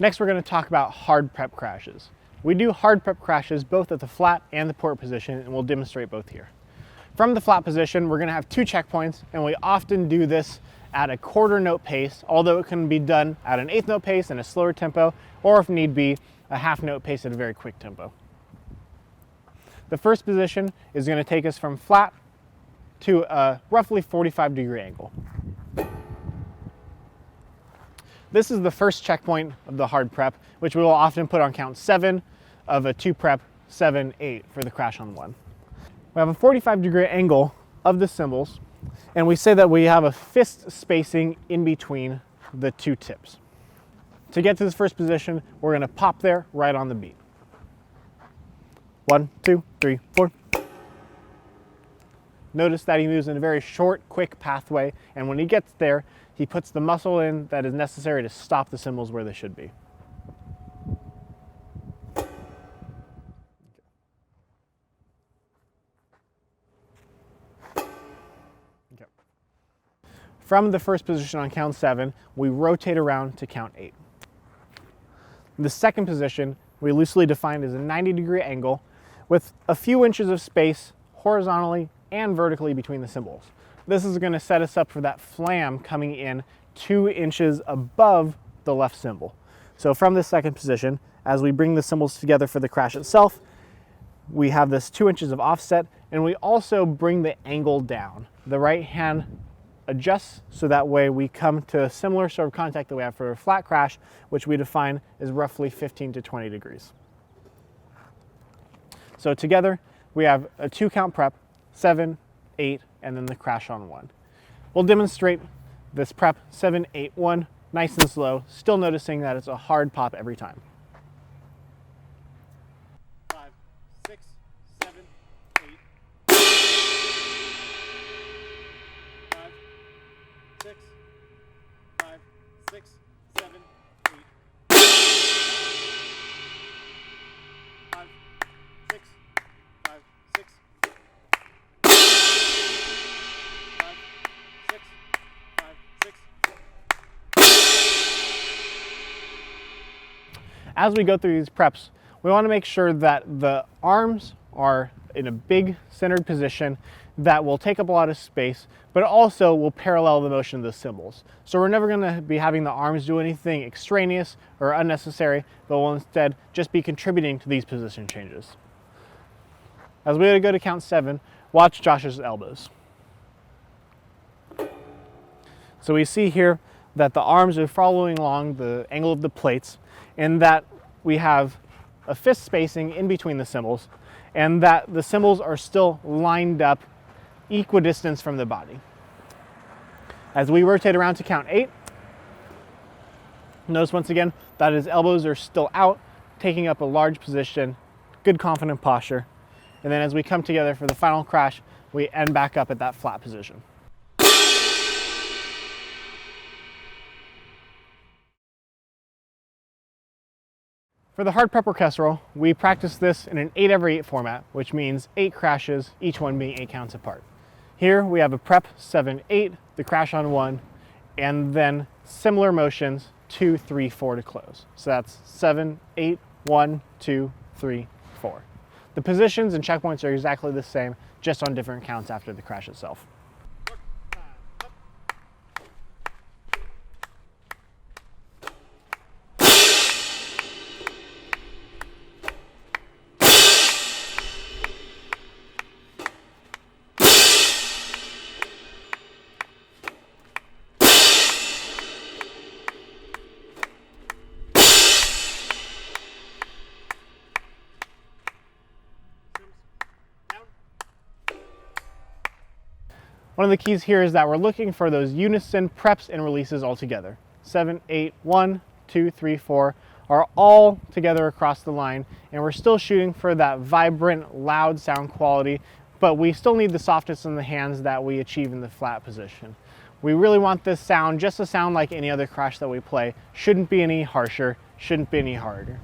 Next, we're going to talk about hard prep crashes. We do hard prep crashes both at the flat and the port position, and we'll demonstrate both here. From the flat position, we're going to have 2 checkpoints, and we often do this at a quarter note pace, although it can be done at an 1/8 note pace and a slower tempo, or if need be, a 1/2 note pace at a very quick tempo. The first position is going to take us from flat to a roughly 45-degree angle. This is the first checkpoint of the hard prep, which we will often put on count 7 of a 2 prep 7/8 for the crash on 1. We have a 45-degree angle of the cymbals, and we say that we have a fist spacing in between the 2 tips. To get to this first position, we're going to pop there right on the beat. 1, 2, 3, 4. Notice that he moves in a very short, quick pathway, and when he gets there, he puts the muscle in that is necessary to stop the cymbals where they should be. Okay. From the first position on count 7, we rotate around to count 8. The second position we loosely define as a 90-degree angle with a few inches of space horizontally and vertically between the cymbals. This is going to set us up for that flam coming in 2 inches above the left cymbal. So from this second position, as we bring the cymbals together for the crash itself, we have this 2 inches of offset, and we also bring the angle down. The right hand adjusts so that way we come to a similar sort of contact that we have for a flat crash, which we define as roughly 15 to 20 degrees. So together we have a 2 count prep, 7, 8, and then the crash on 1. We'll demonstrate this prep 7, 8, 1, nice and slow, still noticing that it's a hard pop every time. 5, 6, 7, 8. 5, 6, 5, 6, 7, 8. 5, 6, 5, 6. 5, 6, 5, 6. As we go through these preps, we want to make sure that the arms are in a big centered position that will take up a lot of space, but also will parallel the motion of the cymbals. So we're never going to be having the arms do anything extraneous or unnecessary, but will instead just be contributing to these position changes. As we go to count 7, watch Josh's elbows. So we see here that the arms are following along the angle of the plates, and that we have a fist spacing in between the cymbals, and that the cymbals are still lined up equidistant from the body. As we rotate around to count 8, notice once again that his elbows are still out, taking up a large position, good confident posture. And then as we come together for the final crash, we end back up at that flat position. For the hard prep orchestral, we practice this in an 8/8 format, which means 8 crashes, each one being 8 counts apart. Here we have a prep 7, 8, the crash on 1, and then similar motions 2, 3, 4 to close. So that's 7, 8, 1, 2, 3, 4. The positions and checkpoints are exactly the same, just on different counts after the crash itself. One of the keys here is that we're looking for those unison preps and releases all together. 7, 8, 1, 2, 3, 4 are all together across the line, and we're still shooting for that vibrant, loud sound quality, but we still need the softness in the hands that we achieve in the flat position. We really want this sound just to sound like any other crash that we play. Shouldn't be any harsher, shouldn't be any harder.